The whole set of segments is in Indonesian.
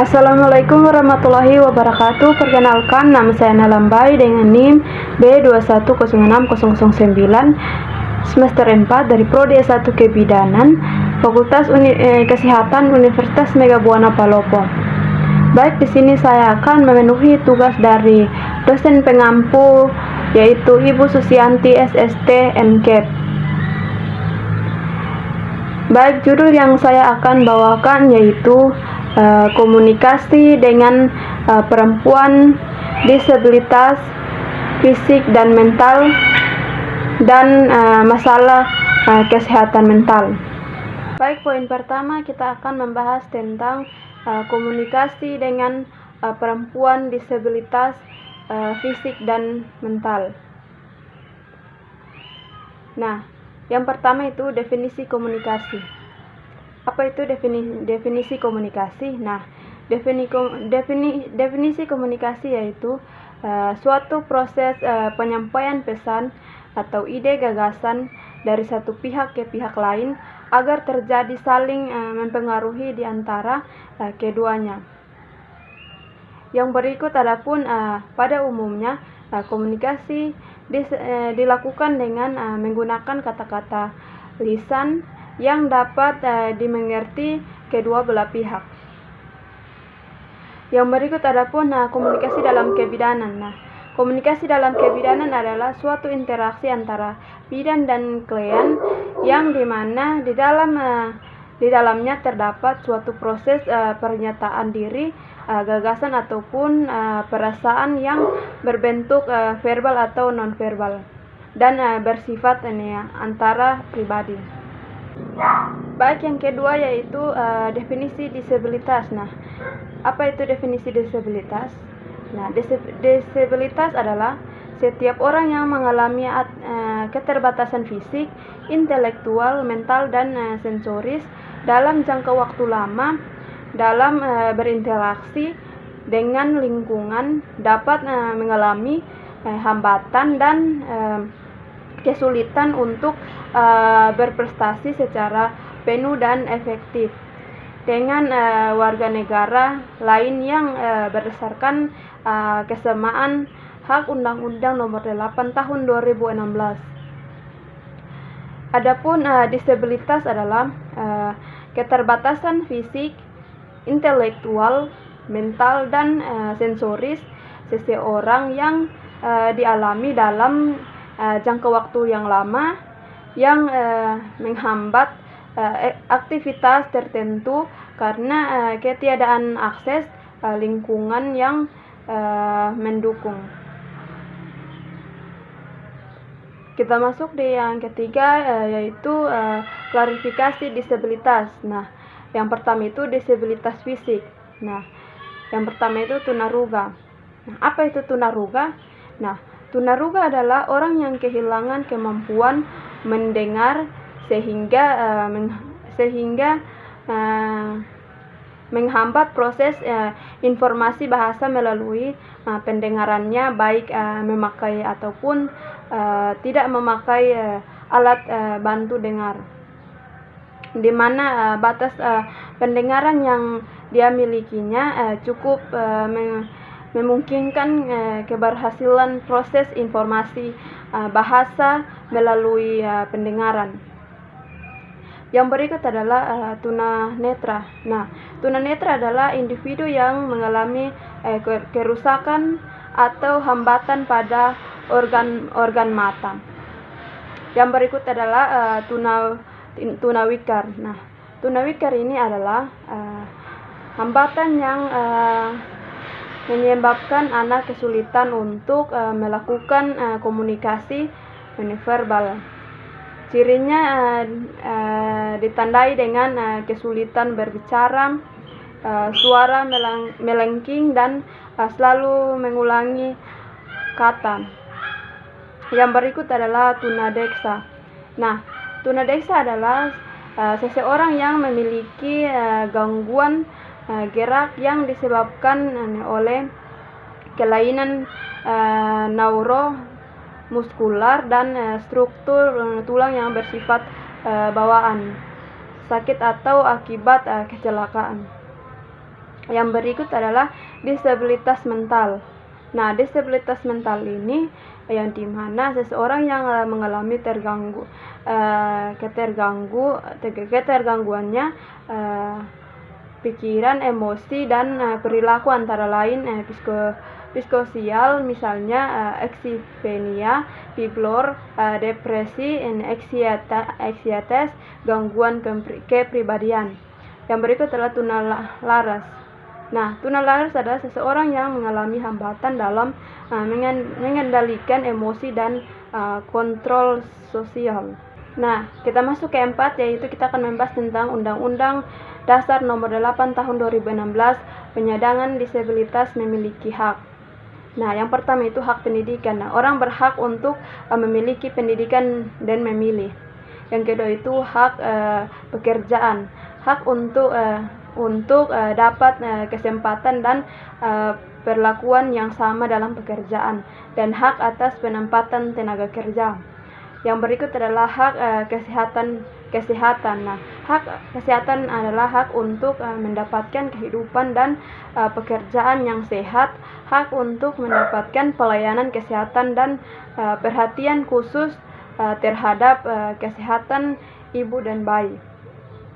Assalamualaikum warahmatullahi wabarakatuh. Perkenalkan, nama saya Nalambai dengan NIM B2106009 semester 4 dari Prodi S1 Kebidanan, Fakultas Kesehatan Universitas Megabuana Palopo. Baik, di sini saya akan memenuhi tugas dari dosen pengampu, yaitu Ibu Susianti SST MKEP. Baik, judul yang saya akan bawakan yaitu komunikasi dengan perempuan disabilitas fisik dan mental dan masalah kesehatan mental. Baik, poin pertama kita akan membahas tentang komunikasi dengan perempuan disabilitas fisik dan mental. Nah, yang pertama itu definisi komunikasi. Apa itu definisi komunikasi? Nah, definisi komunikasi yaitu suatu proses penyampaian pesan atau ide gagasan dari satu pihak ke pihak lain agar terjadi saling mempengaruhi di antara keduanya. Yang berikut adapun pada umumnya komunikasi dilakukan dengan menggunakan kata-kata lisan yang dapat dimengerti kedua belah pihak. Yang berikut adapun komunikasi dalam kebidanan. Nah, komunikasi dalam kebidanan adalah suatu interaksi antara bidan dan klien yang dimana di dalamnya terdapat suatu proses pernyataan diri, gagasan ataupun perasaan yang berbentuk verbal atau non-verbal dan bersifat antara pribadi. Baik, yang kedua yaitu definisi disabilitas. Nah, apa itu definisi disabilitas? Nah, disabilitas adalah setiap orang yang mengalami keterbatasan fisik, intelektual, mental, dan sensoris dalam jangka waktu lama dalam berinteraksi dengan lingkungan dapat mengalami hambatan dan kesulitan untuk berprestasi secara penuh dan efektif dengan warga negara lain yang berdasarkan kesamaan hak Undang-Undang Nomor 8 Tahun 2016. Adapun disabilitas adalah keterbatasan fisik, intelektual, mental, dan sensoris seseorang yang dialami dalam jangka waktu yang lama yang menghambat aktivitas tertentu karena ketiadaan akses lingkungan yang mendukung. Kita masuk di yang ketiga yaitu klarifikasi disabilitas. Nah, yang pertama itu disabilitas fisik. Nah, yang pertama itu tunarungu. Nah, apa itu tunarungu? Nah, tunarungu adalah orang yang kehilangan kemampuan mendengar sehingga menghambat proses informasi bahasa melalui pendengarannya, baik memakai ataupun tidak memakai alat bantu dengar, di mana batas pendengaran yang dia milikinya cukup memungkinkan keberhasilan proses informasi bahasa melalui pendengaran. Yang berikut adalah tunanetra. Nah, tunanetra adalah individu yang mengalami kerusakan atau hambatan pada organ mata. Yang berikut adalah tunawikar. Nah, tunawikar ini adalah hambatan yang menyebabkan anak kesulitan untuk melakukan komunikasi nonverbal. Cirinya ditandai dengan kesulitan berbicara, suara melengking, dan selalu mengulangi kata. Yang berikut adalah tunadeksa. Nah, tunadeksa adalah seseorang yang memiliki gangguan gerak yang disebabkan oleh kelainan neuromuskular dan struktur tulang yang bersifat bawaan, sakit atau akibat kecelakaan. Yang berikut adalah disabilitas mental. Nah, disabilitas mental ini yang dimana seseorang yang mengalami ketergangguannya pikiran, emosi, dan perilaku antara lain psikososial, misalnya skizofrenia, bipolar, depresi, anxietas, gangguan kepribadian. Yang berikut adalah tunalaras. Nah, tunalaras adalah seseorang yang mengalami hambatan dalam mengendalikan emosi dan kontrol sosial. Nah, kita masuk ke 4, yaitu kita akan membahas tentang Undang-Undang Dasar Nomor 8 Tahun 2016, penyandang disabilitas memiliki hak. Nah, yang pertama itu hak pendidikan. Nah, orang berhak untuk memiliki pendidikan dan memilih. Yang kedua itu hak pekerjaan, hak untuk dapat kesempatan dan perlakuan yang sama dalam pekerjaan, dan hak atas penempatan tenaga kerja. Yang berikut adalah hak kesehatan. Nah, hak kesehatan adalah hak untuk mendapatkan kehidupan dan pekerjaan yang sehat, hak untuk mendapatkan pelayanan kesehatan dan perhatian khusus terhadap kesehatan ibu dan bayi.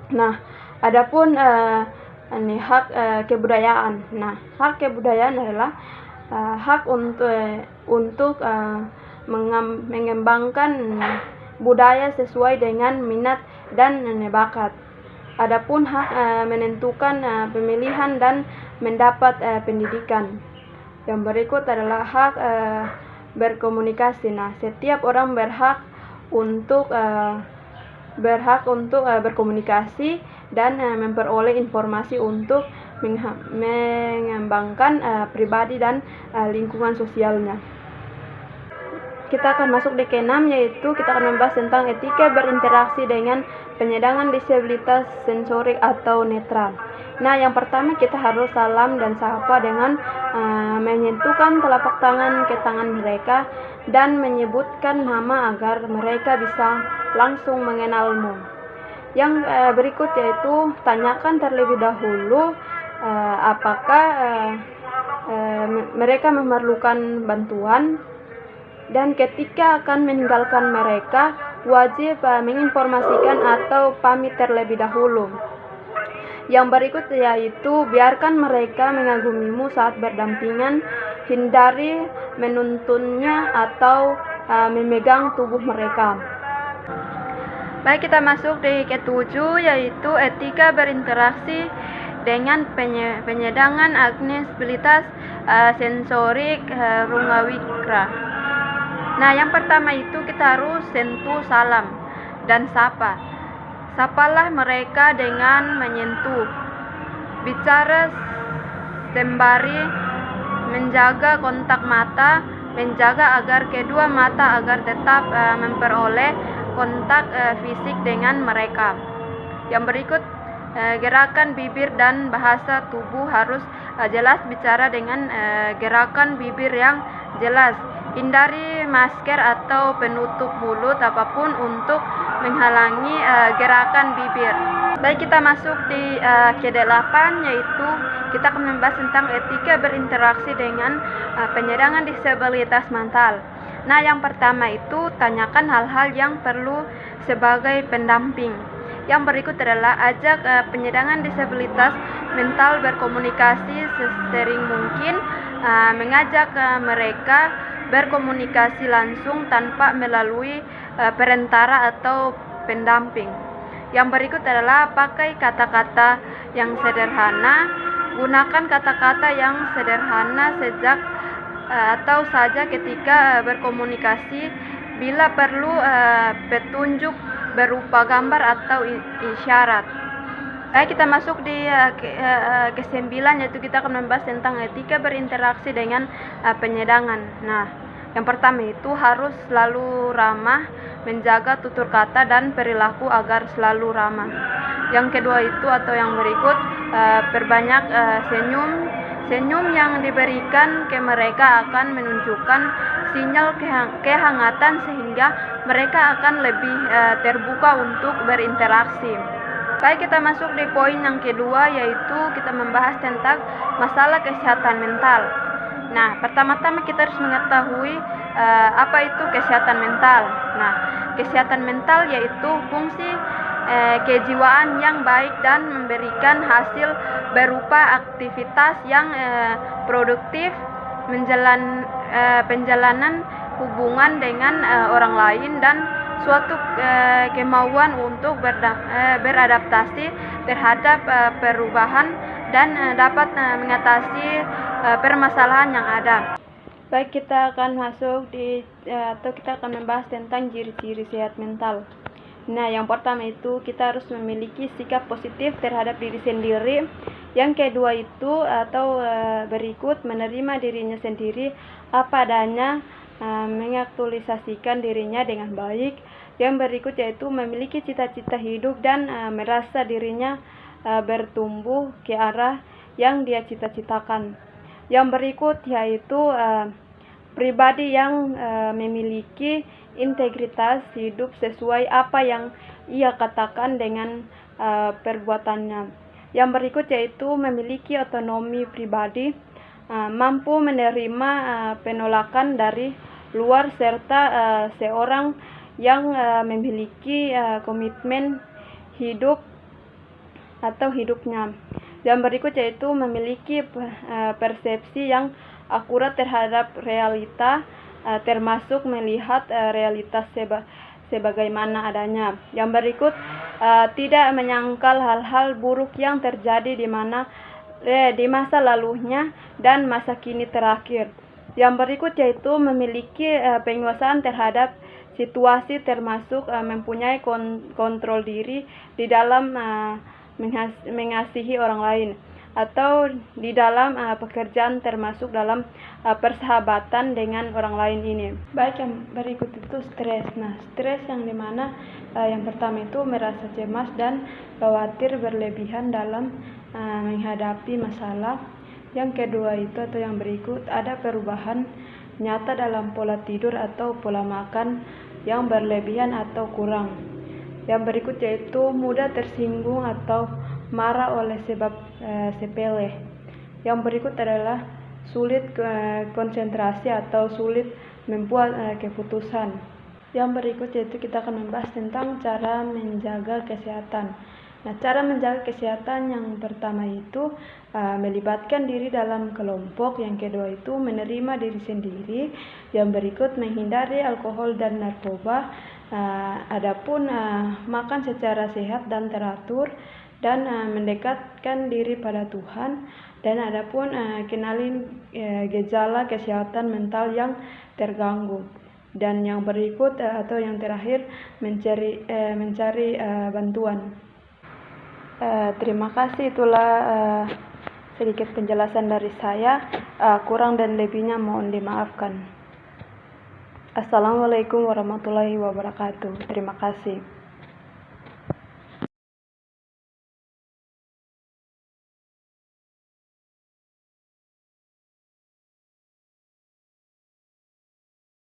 Nah, adapun hak kebudayaan. Nah, hak kebudayaan adalah hak untuk mengembangkan budaya sesuai dengan minat dan bakat. Adapun hak menentukan pemilihan dan mendapat pendidikan. Yang berikut adalah hak berkomunikasi. Nah, setiap orang berhak untuk berkomunikasi dan memperoleh informasi untuk mengembangkan pribadi dan lingkungan sosialnya. Kita akan masuk di ke-6, yaitu kita akan membahas tentang etika berinteraksi dengan penyandang disabilitas sensorik atau netra. Nah, yang pertama kita harus salam dan sapa dengan menyentuhkan telapak tangan ke tangan mereka dan menyebutkan nama agar mereka bisa langsung mengenalmu. Yang berikut yaitu tanyakan terlebih dahulu apakah mereka memerlukan bantuan, dan ketika akan meninggalkan mereka wajib menginformasikan atau pamit terlebih dahulu. Yang berikut yaitu biarkan mereka mengagumimu saat berdampingan, hindari menuntunnya atau memegang tubuh mereka. Baik, kita masuk di ke-7, yaitu etika berinteraksi dengan penyandang disabilitas sensorik tungawikra. Nah, yang pertama itu kita harus sentuh, salam, dan sapa. Sapalah mereka dengan menyentuh, bicara sembari menjaga kontak mata, menjaga agar kedua mata agar tetap memperoleh kontak fisik dengan mereka. Yang berikut, gerakan bibir dan bahasa tubuh harus jelas, bicara dengan gerakan bibir yang jelas. Hindari masker atau penutup mulut apapun untuk menghalangi gerakan bibir. Baik, kita masuk di ke-8, yaitu kita akan membahas tentang etika berinteraksi dengan penyandang disabilitas mental. Nah, yang pertama itu tanyakan hal-hal yang perlu sebagai pendamping. Yang berikut adalah ajak penyandang disabilitas mental berkomunikasi sesering mungkin, mengajak mereka berkomunikasi langsung tanpa melalui perantara atau pendamping. Yang berikut adalah pakai kata-kata yang sederhana, gunakan kata-kata yang sederhana atau saja ketika berkomunikasi, bila perlu petunjuk berupa gambar atau isyarat. Baik, kita masuk di ke-9, yaitu kita akan membahas tentang etika berinteraksi dengan penyandangan. Nah, yang pertama itu harus selalu ramah, menjaga tutur kata dan perilaku agar selalu ramah. Yang kedua itu atau yang berikut, perbanyak senyum yang diberikan ke mereka akan menunjukkan sinyal kehangatan sehingga mereka akan lebih terbuka untuk berinteraksi. Baik, kita masuk di poin yang kedua, yaitu kita membahas tentang masalah kesehatan mental. Nah, pertama-tama kita harus mengetahui apa itu kesehatan mental. Nah, kesehatan mental yaitu fungsi kejiwaan yang baik dan memberikan hasil berupa aktivitas yang produktif, penjalanan hubungan dengan orang lain, dan suatu kemauan untuk beradaptasi terhadap perubahan dan dapat mengatasi permasalahan yang ada. Baik, kita akan masuk atau kita akan membahas tentang ciri-ciri sehat mental. Nah, yang pertama itu kita harus memiliki sikap positif terhadap diri sendiri. Yang kedua itu atau berikut menerima dirinya sendiri apa adanya, mengaktualisasikan dirinya dengan baik. Yang berikut yaitu memiliki cita-cita hidup dan merasa dirinya bertumbuh ke arah yang dia cita-citakan. Yang berikut yaitu pribadi yang memiliki integritas hidup sesuai apa yang ia katakan dengan perbuatannya. Yang berikut yaitu memiliki otonomi pribadi, mampu menerima penolakan dari luar, serta seorang yang memiliki komitmen hidup atau hidupnya. Yang berikut yaitu memiliki persepsi yang akurat terhadap realita, termasuk melihat realitas sebagaimana adanya. Yang berikut tidak menyangkal hal-hal buruk yang terjadi di masa lalunya dan masa kini terakhir. Yang berikut yaitu memiliki penguasaan terhadap situasi, termasuk mempunyai kontrol diri di dalam mengasihi orang lain atau di dalam pekerjaan, termasuk dalam persahabatan dengan orang lain ini. Baik, yang berikut itu stres. Nah, stres yang dimana yang pertama itu merasa cemas dan khawatir berlebihan dalam menghadapi masalah. Yang kedua itu atau yang berikut ada perubahan nyata dalam pola tidur atau pola makan yang berlebihan atau kurang. Yang berikut yaitu mudah tersinggung atau marah oleh sebab sepele. Yang berikut adalah sulit konsentrasi atau sulit membuat keputusan. Yang berikut yaitu kita akan membahas tentang cara menjaga kesehatan. Nah, cara menjaga kesehatan yang pertama itu melibatkan diri dalam kelompok. Yang kedua itu menerima diri sendiri. Yang berikut menghindari alkohol dan narkoba. Adapun makan secara sehat dan teratur, dan mendekatkan diri pada Tuhan. Dan adapun kenalin gejala kesehatan mental yang terganggu. Dan yang berikut atau yang terakhir mencari bantuan. Terima kasih, itulah sedikit penjelasan dari saya. Kurang dan lebihnya mohon dimaafkan. Assalamualaikum warahmatullahi wabarakatuh. Terima kasih.